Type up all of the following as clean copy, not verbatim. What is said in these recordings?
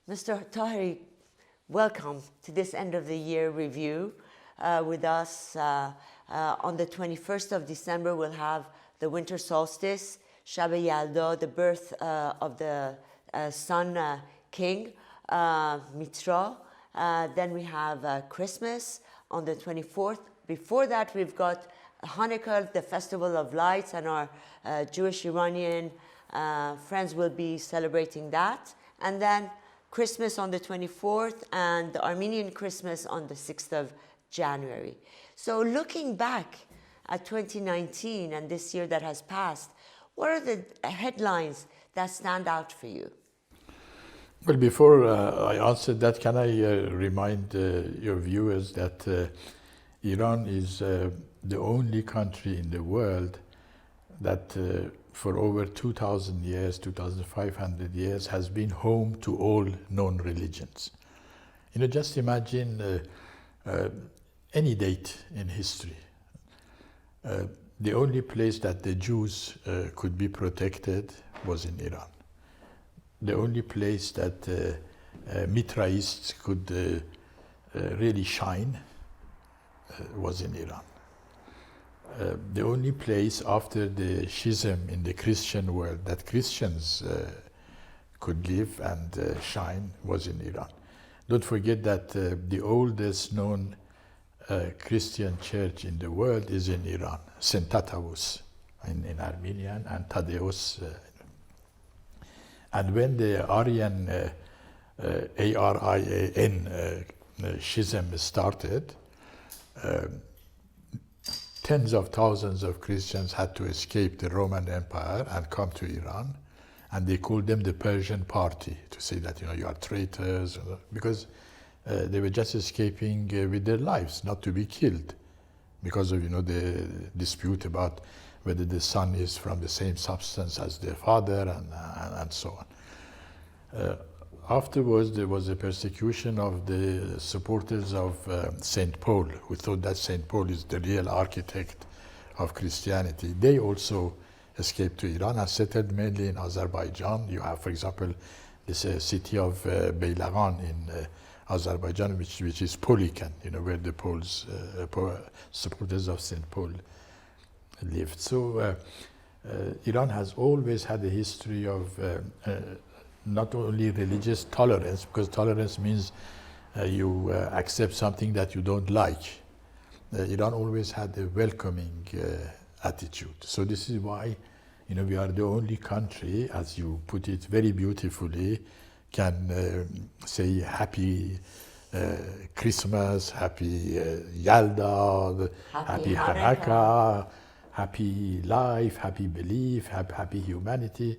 Mr. Taheri, welcome to this end of the year review with us. On the 21st of December, we'll have the winter solstice, Shab Yalda, the birth of the sun king, Mitra. Then we have Christmas on the 24th. Before that, we've got Hanukkah, the festival of lights, and our Jewish Iranian friends will be celebrating that. And then Christmas on the 24th and the Armenian Christmas on the 6th of January. So looking back at 2019 and this year that has passed, what are the headlines that stand out for you? Well, before I answer that, can I remind your viewers that Iran is the only country in the world that for over 2,000 years, 2,500 years, has been home to all known religions. You know, just imagine any date in history. The only place that the Jews could be protected was in Iran. The only place that Mitraists could really shine was in Iran. The only place after the schism in the Christian world that Christians could live and shine was in Iran. Don't forget that the oldest known Christian church in the world is in Iran, St. Tatavus in Armenian and Tadeus. And when the Aryan, A-R-I-A-N schism started, tens of thousands of Christians had to escape the Roman Empire and come to Iran, and they called them the Persian party, to say that, you are traitors, because they were just escaping with their lives, not to be killed, because of, the dispute about whether the son is from the same substance as their father, and so on. Afterwards, there was a persecution of the supporters of St. Paul, who thought that St. Paul is the real architect of Christianity. They also escaped to Iran and settled mainly in Azerbaijan. You have, for example, this city of Beylagan in Azerbaijan, which is Polikan, where the Poles, supporters of St. Paul lived. So Iran has always had a history of not only religious tolerance, because tolerance means you accept something that you don't like. Iran always had a welcoming attitude. So this is why, we are the only country, as you put it very beautifully, can say happy Christmas, happy Yalda, happy Hanukkah, happy life, happy belief, happy humanity,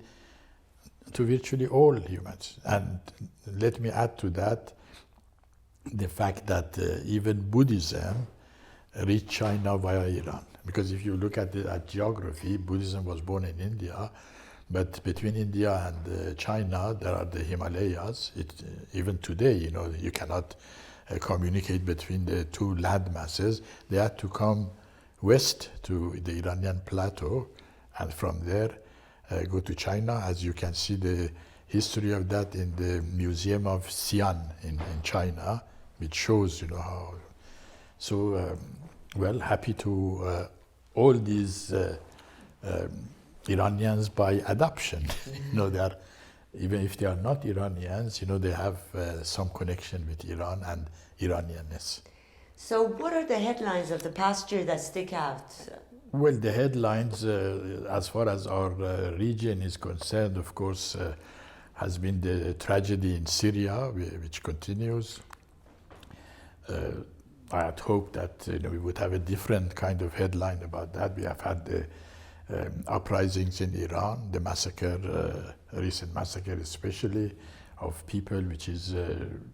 to virtually all humans. And let me add to that the fact that even Buddhism reached China via Iran. Because if you look at geography, Buddhism was born in India, but between India and China, there are the Himalayas. Even today, you cannot communicate between the two land masses. They had to come west to the Iranian plateau, and from there go to China. As you can see the history of that in the Museum of Xi'an in China, which shows, how. So, well, happy to all these Iranians by adoption. They are, even if they are not Iranians, they have some connection with Iran and Iranianness. So what are the headlines of the past year that stick out? Well, the headlines, as far as our region is concerned, of course, has been the tragedy in Syria, which continues. I had hoped that we would have a different kind of headline about that. We have had the uprisings in Iran, the massacre, recent massacre especially, of people, which is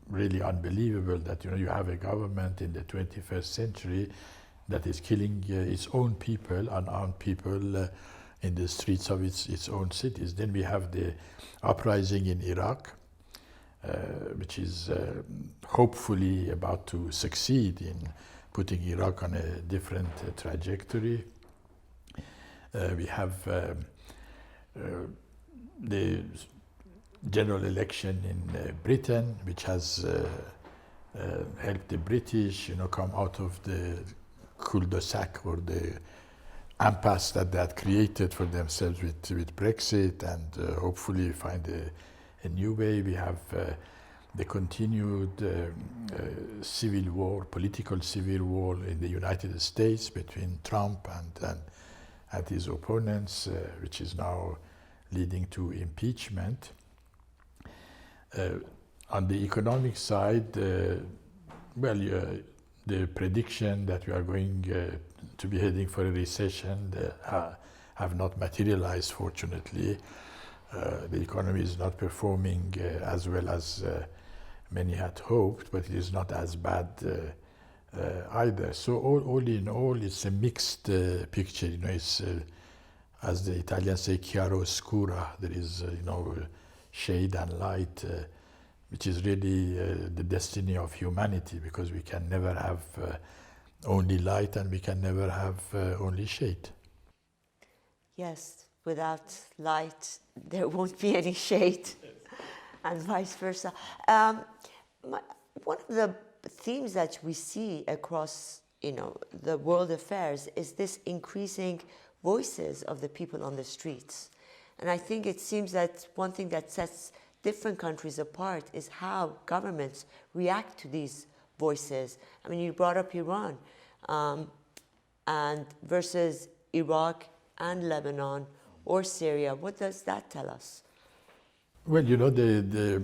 really unbelievable that you have a government in the 21st century that is killing its own people, unarmed people, in the streets of its own cities. Then we have the uprising in Iraq, which is hopefully about to succeed in putting Iraq on a different trajectory. We have the general election in Britain, which has helped the British, come out of the cul-de-sac or the impasse that they had created for themselves with Brexit, and hopefully find a new way. We have the continued civil war, political civil war in the United States between Trump and his opponents, which is now leading to impeachment. On the economic side, the prediction that we are going to be heading for a recession have not materialized, fortunately. The economy is not performing as well as many had hoped, but it is not as bad either. So all in all, it's a mixed picture. It's as the Italians say, chiaroscura. There is shade and light, which is really the destiny of humanity, because we can never have only light and we can never have only shade. Yes, without light, there won't be any shade, and vice versa. One of the themes that we see across, the world affairs is this increasing voices of the people on the streets. And I think it seems that one thing that sets different countries apart is how governments react to these voices. I mean, you brought up Iran, and versus Iraq and Lebanon or Syria. What does that tell us? Well, the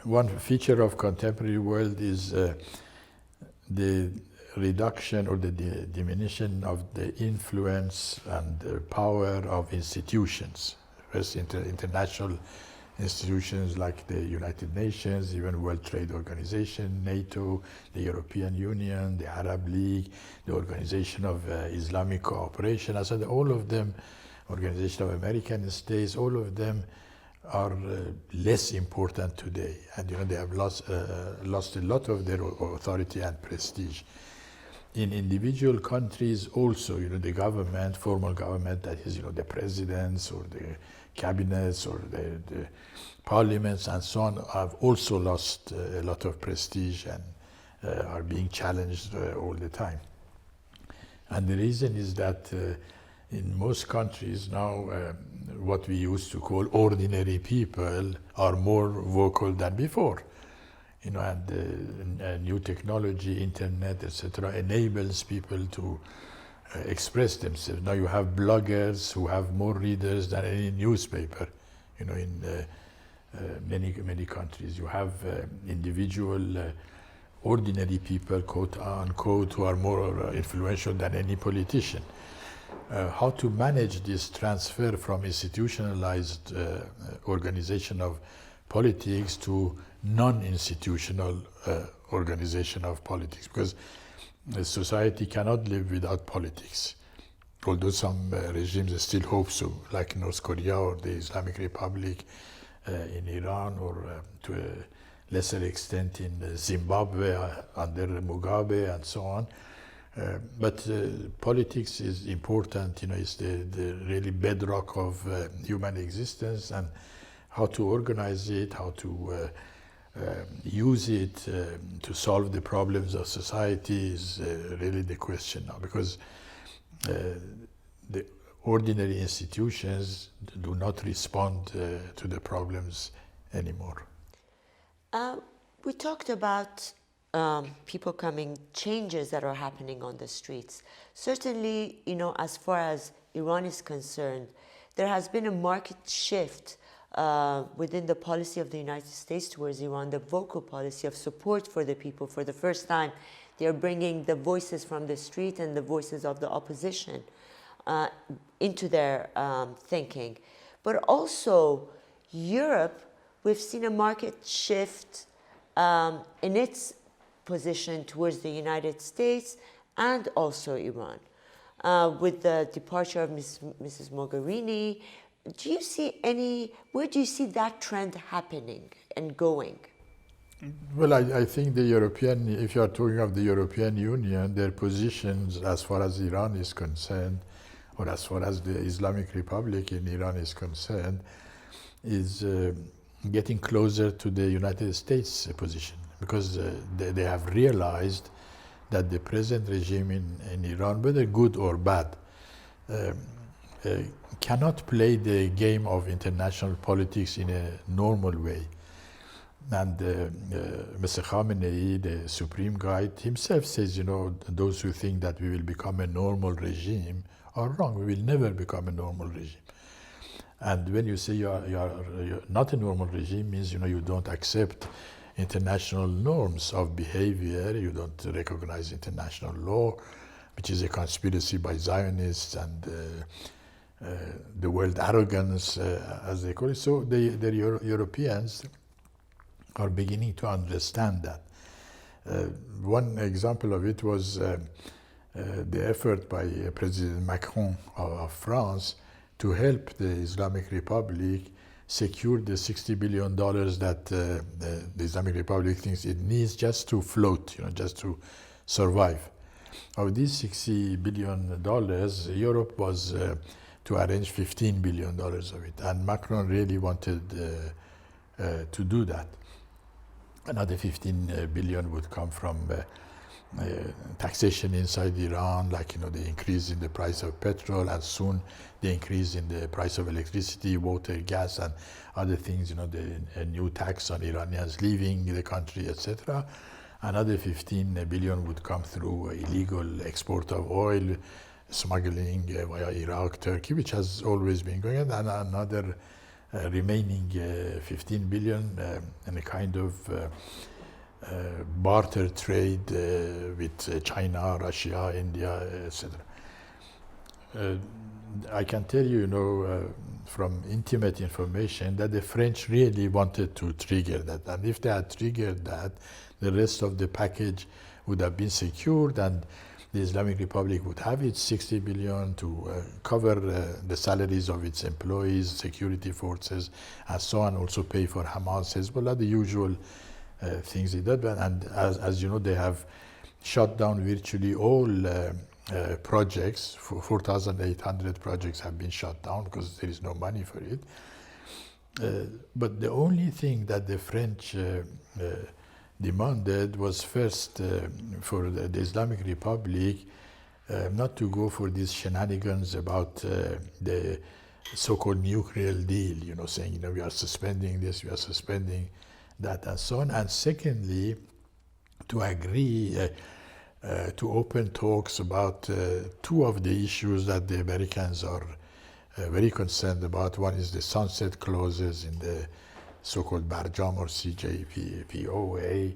one feature of contemporary world is the reduction or the diminution of the influence and the power of institutions. First, international institutions like the United Nations, even World Trade Organization, NATO, the European Union, the Arab League, the Organization of Islamic Cooperation. I said all of them, Organization of American States, all of them are less important today, and they have lost a lot of their authority and prestige. In individual countries also, the government, formal government, that is, the presidents or the cabinets or the parliaments and so on, have also lost a lot of prestige and are being challenged all the time. And the reason is that in most countries now, what we used to call ordinary people are more vocal than before. And new technology, internet, etc., enables people to express themselves. Now you have bloggers who have more readers than any newspaper, in many countries. You have individual, ordinary people, quote unquote, who are more influential than any politician. How to manage this transfer from institutionalized organization of politics to non-institutional organization of politics, because the society cannot live without politics, although some regimes still hope so, like North Korea or the Islamic Republic in Iran, or to a lesser extent in Zimbabwe under Mugabe and so on. But politics is important, it's the really bedrock of human existence, and how to organize it, how to use it to solve the problems of society is really the question now, because the ordinary institutions do not respond to the problems anymore. We talked about people coming, changes that are happening on the streets. Certainly, as far as Iran is concerned, there has been a marked shift within the policy of the United States towards Iran, the vocal policy of support for the people. For the first time, they're bringing the voices from the street and the voices of the opposition into their thinking. But also, Europe, we've seen a marked shift in its position towards the United States and also Iran. With the departure of Mrs. Mogherini, where do you see that trend happening and going? Well, I think if you are talking of the European Union, their positions as far as Iran is concerned, or as far as the Islamic Republic in Iran is concerned, is getting closer to the United States position, because they have realized that the present regime in Iran, whether good or bad, cannot play the game of international politics in a normal way. And Mr. Khamenei, the supreme guide himself, says, those who think that we will become a normal regime are wrong. We will never become a normal regime. And when you say you're not a normal regime, means you don't accept international norms of behavior, you don't recognize international law, which is a conspiracy by Zionists and the world arrogance, as they call it. So the Europeans are beginning to understand that. One example of it was the effort by President Macron of France to help the Islamic Republic secure the $60 billion that the Islamic Republic thinks it needs just to float, just to survive. Of these $60 billion, Europe was to arrange $15 billion of it, and Macron really wanted to do that. Another 15 billion would come from taxation inside Iran, like the increase in the price of petrol, and soon the increase in the price of electricity, water, gas, and other things. A new tax on Iranians leaving the country, etc. Another 15 billion would come through illegal export of oil, smuggling via Iraq, Turkey, which has always been going on, and another remaining 15 billion in a kind of barter trade with China, Russia, India, etc. I can tell you, from intimate information, that the French really wanted to trigger that, and if they had triggered that, the rest of the package would have been secured, and the Islamic Republic would have its 60 billion to cover the salaries of its employees, security forces, and so on, also pay for Hamas, Hezbollah, the usual things they did. And as you know, they have shut down virtually all projects. 4,800 projects have been shut down because there is no money for it. But the only thing that the French demanded was first for the Islamic Republic not to go for these shenanigans about the so-called nuclear deal, saying, we are suspending this, we are suspending that, and so on. And secondly, to agree to open talks about two of the issues that the Americans are very concerned about. One is the sunset clauses in the so-called Barjam or CJPOA,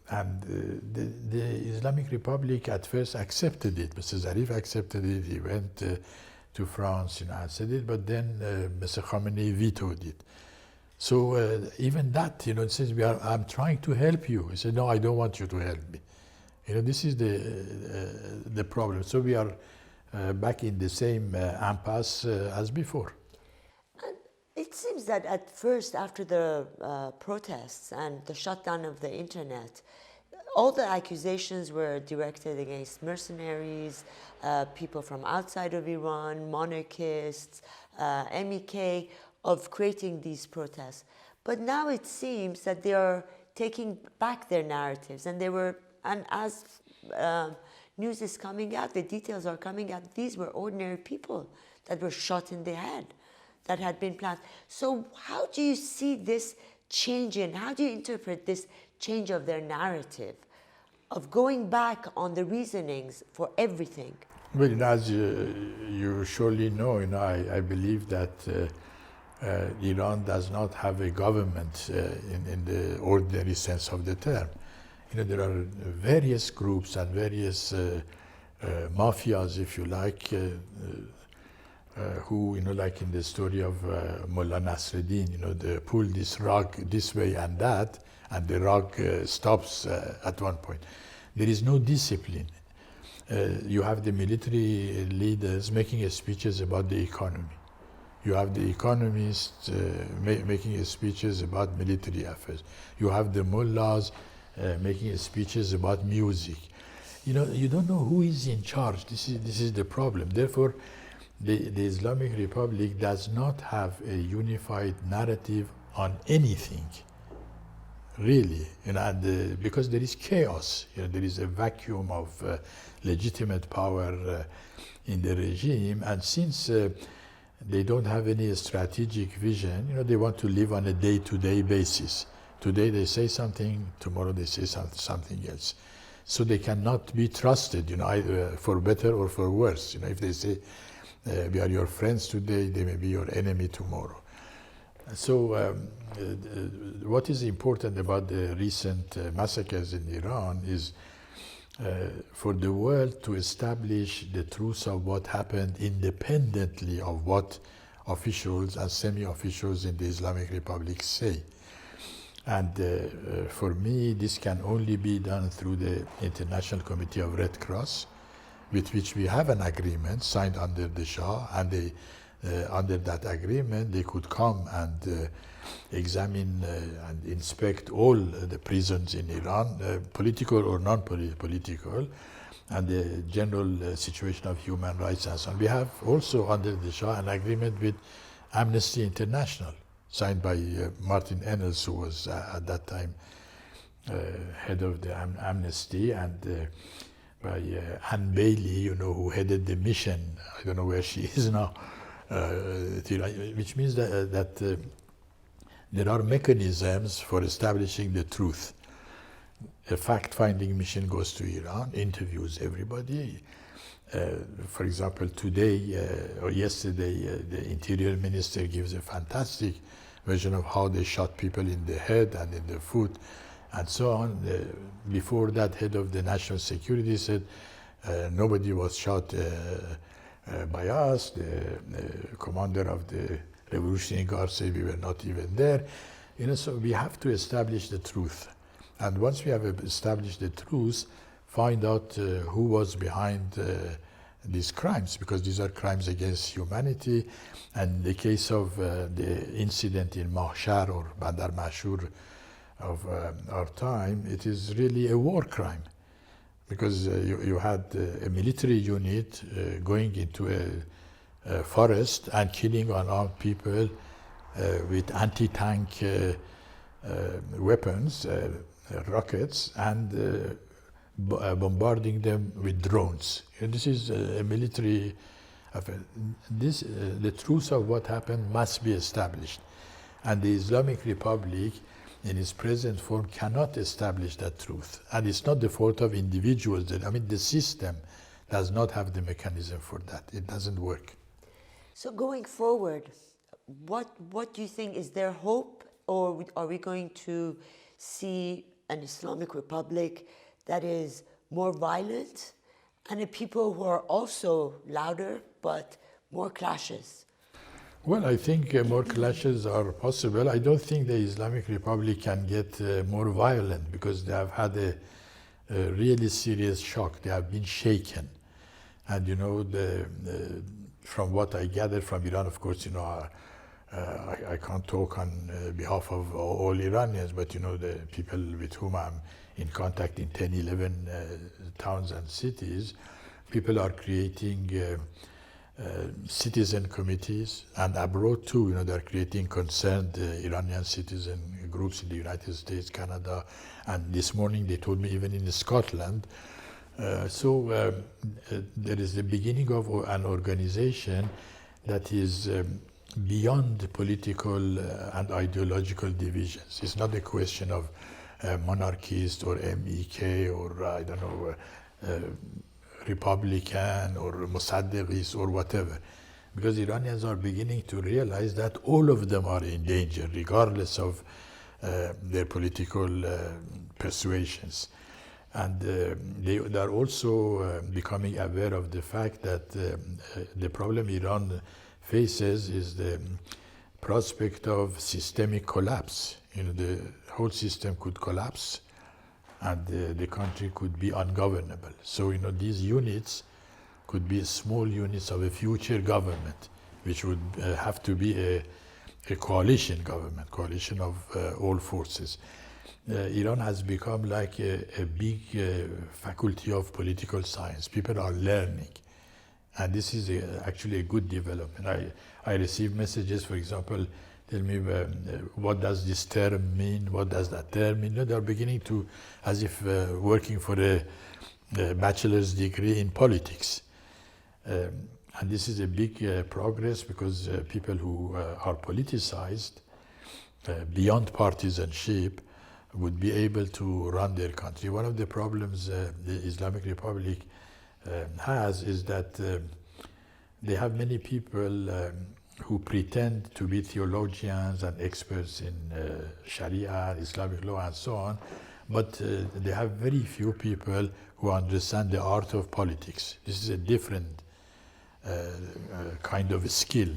and the Islamic Republic at first accepted it. Mr. Zarif accepted it. He went to France, and said it, but then Mr. Khamenei vetoed it. So even that, it says, I'm trying to help you. He said, no, I don't want you to help me. This is the problem. So we are back in the same impasse as before. It seems that at first, after the protests and the shutdown of the internet, all the accusations were directed against mercenaries, people from outside of Iran, monarchists, MEK, of creating these protests. But now it seems that they are taking back their narratives, and as news is coming out, the details are coming out, these were ordinary people that were shot in the head, that had been planned. So how do you see this change how do you interpret this change of their narrative, of going back on the reasonings for everything? Well, as you surely know, I believe that Iran does not have a government in the ordinary sense of the term. There are various groups and various mafias, if you like, who, like in the story of Mullah Nasreddin, they pull this rug this way and that, and the rug stops at one point. There is no discipline. You have the military leaders making speeches about the economy. You have the economists making speeches about military affairs. You have the mullahs making speeches about music. You don't know who is in charge. This is the problem. Therefore, the Islamic Republic does not have a unified narrative on anything, really, and because there is chaos, there is a vacuum of legitimate power in the regime, and since they don't have any strategic vision, they want to live on a day-to-day basis. Today they say something, tomorrow they say something else. So they cannot be trusted, either for better or for worse. If they say we are your friends today, they may be your enemy tomorrow. So what is important about the recent massacres in Iran is for the world to establish the truth of what happened independently of what officials and semi-officials in the Islamic Republic say. And for me, this can only be done through the International Committee of Red Cross, with which we have an agreement signed under the Shah, and under that agreement they could come and examine and inspect all the prisons in Iran, political or non-political, and the general situation of human rights and so on. We have also under the Shah an agreement with Amnesty International, signed by Martin Ennels, who was at that time head of the Amnesty, and by Anne Bailey, who headed the mission. I don't know where she is now, which means that there are mechanisms for establishing the truth. A fact-finding mission goes to Iran, interviews everybody. For example, today or yesterday, the Interior Minister gives a fantastic version of how they shot people in the head and in the foot and so on. Before that, head of the National Security said nobody was shot by us. The commander of the Revolutionary Guard said we were not even there. So we have to establish the truth. And once we have established the truth, find out who was behind these crimes, because these are crimes against humanity. And the case of the incident in Mahshar or Bandar Mashur of our time, it is really a war crime, because you had a military unit going into a forest and killing unarmed people with anti-tank weapons, rockets, and bombarding them with drones. This is a military affair. The truth of what happened must be established. And the Islamic Republic, in its present form, cannot establish that truth. And it's not the fault of individuals. The system does not have the mechanism for that. It doesn't work. So going forward, what do you think? Is there hope, or are we going to see an Islamic Republic that is more violent, and the people who are also louder, but more clashes? Well, I think more clashes are possible. I don't think the Islamic Republic can get more violent, because they have had a really serious shock. They have been shaken. And from what I gathered from Iran, of course, I can't talk on behalf of all Iranians, but the people with whom I'm in contact in 10, 11 towns and cities, people are creating citizen committees, and abroad too, they're creating concerned Iranian citizen groups in the United States, Canada, and this morning they told me even in Scotland. So there is the beginning of an organization that is beyond political and ideological divisions. It's not a question of monarchist or MEK or I don't know, Republican or Mossadegis or whatever, because Iranians are beginning to realize that all of them are in danger, regardless of their political persuasions. And they are also becoming aware of the fact that the problem Iran faces is the prospect of systemic collapse. The whole system could collapse, and the country could be ungovernable. So, these units could be small units of a future government, which would have to be a coalition government, coalition of all forces. Iran has become like a big faculty of political science. People are learning, And this is actually a good development. I receive messages, for example, tell me what does this term mean, what does that term mean. They are beginning to, as if working for a bachelor's degree in politics. And this is a big progress because people who are politicized beyond partisanship would be able to run their country. One of the problems the Islamic Republic has is that they have many people who pretend to be theologians and experts in Sharia, Islamic law, and so on, but they have very few people who understand the art of politics. This is a different kind of skill.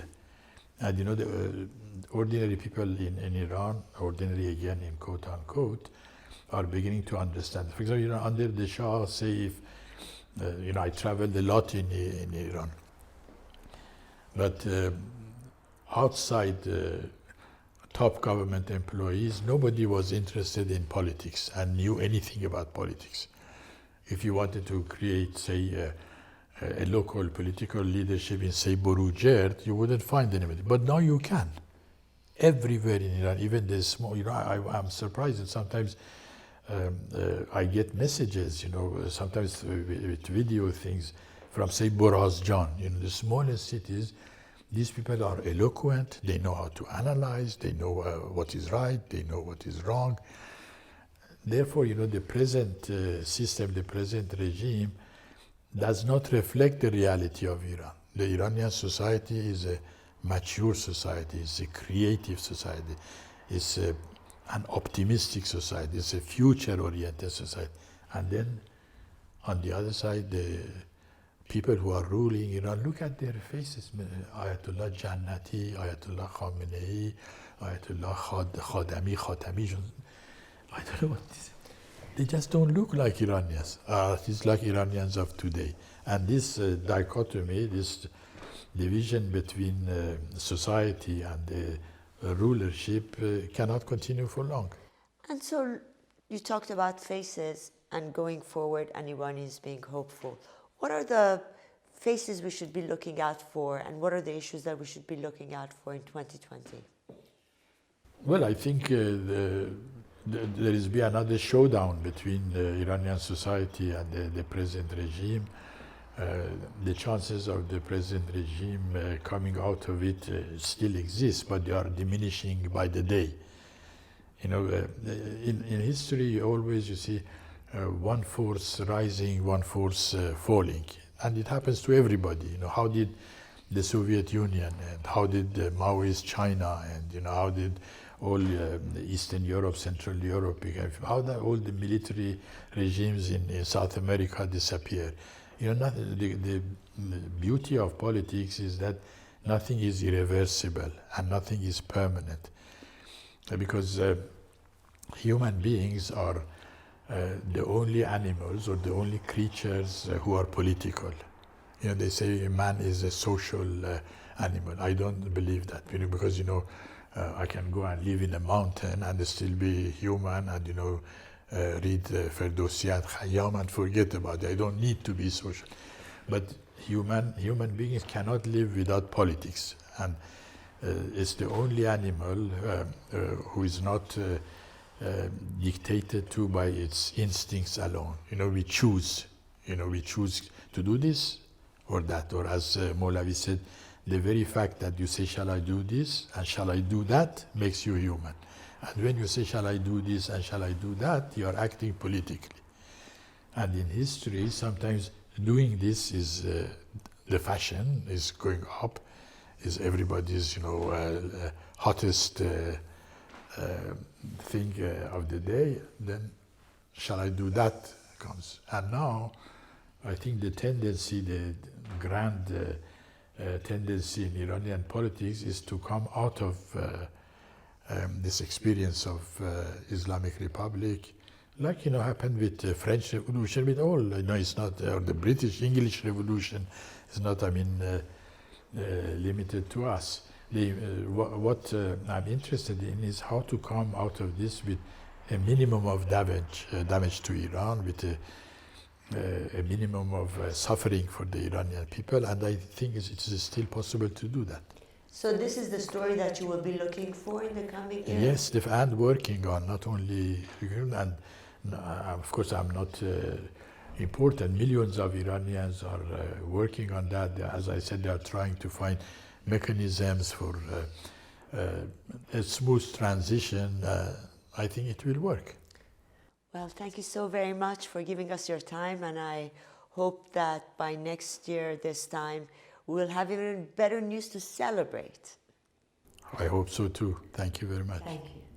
And you know, the ordinary people in Iran, ordinary again in quote unquote, are beginning to understand. For example, you know, under the Shah, say if, you know, I traveled a lot in Iran, but outside top government employees, nobody was interested in politics and knew anything about politics. If you wanted to create, say, a local political leadership in, say, Boroujerd, you wouldn't find anybody. But now you can. Everywhere in Iran, even the small, you know, I'm surprised that sometimes I get messages, you know, sometimes with video things from, say, Borazjan, you know, the smallest cities. These people are eloquent, they know how to analyze, they know what is right, they know what is wrong. Therefore, you know, the present system, the present regime does not reflect the reality of Iran. The Iranian society is a mature society, it's a creative society, it's an optimistic society, it's a future-oriented society. And then, on the other side, the people who are ruling Iran, look at their faces. Ayatollah Jannati, Ayatollah Khamenei, Ayatollah Khatami. I don't know what this is. They just don't look like Iranians. It's like Iranians of today. And this dichotomy, this division between society and rulership cannot continue for long. And so you talked about faces and going forward and Iranians being hopeful. What are the faces we should be looking out for, and what are the issues that we should be looking out for in 2020? Well, I think there has been another showdown between the Iranian society and the present regime. The chances of the present regime coming out of it still exist, but they are diminishing by the day. You know, in history, always you see one force rising, one force falling. And it happens to everybody. You know, how did the Soviet Union, and how did Maoist China, and you know, how did all Eastern Europe, Central Europe become, how did all the military regimes in South America disappear? You know, the beauty of politics is that nothing is irreversible and nothing is permanent. Because human beings are the only animals or the only creatures who are political. You know, they say man is a social animal. I don't believe that, you know, because, you know, I can go and live in a mountain and still be human and, you know, read Ferdowsi and Khayyam and forget about it. I don't need to be social. But human beings cannot live without politics. And it's the only animal who is not dictated to by its instincts alone. You know, we choose to do this or that. Or as Molavi said, the very fact that you say, shall I do this and shall I do that, makes you human. And when you say, shall I do this and shall I do that, you are acting politically. And in history, sometimes doing this is the fashion, is going up, is everybody's, you know, hottest thing of the day. Then, shall I do that comes. And now, I think the tendency, the grand tendency in Iranian politics is to come out of this experience of Islamic Republic, like, you know, happened with the French Revolution, with all, you know, it's not, or the British English Revolution is not, I mean, limited to us. What I'm interested in is how to come out of this with a minimum of damage to Iran, with a minimum of suffering for the Iranian people, and I think it is still possible to do that. So this is the story that you will be looking for in the coming years? Yes, and working on not only, and of course I'm not important. Millions of Iranians are working on that. As I said, they are trying to find mechanisms for a smooth transition. I think it will work. Well, thank you so very much for giving us your time, and I hope that by next year, this time, we'll have even better news to celebrate. I hope so too. Thank you very much. Thank you.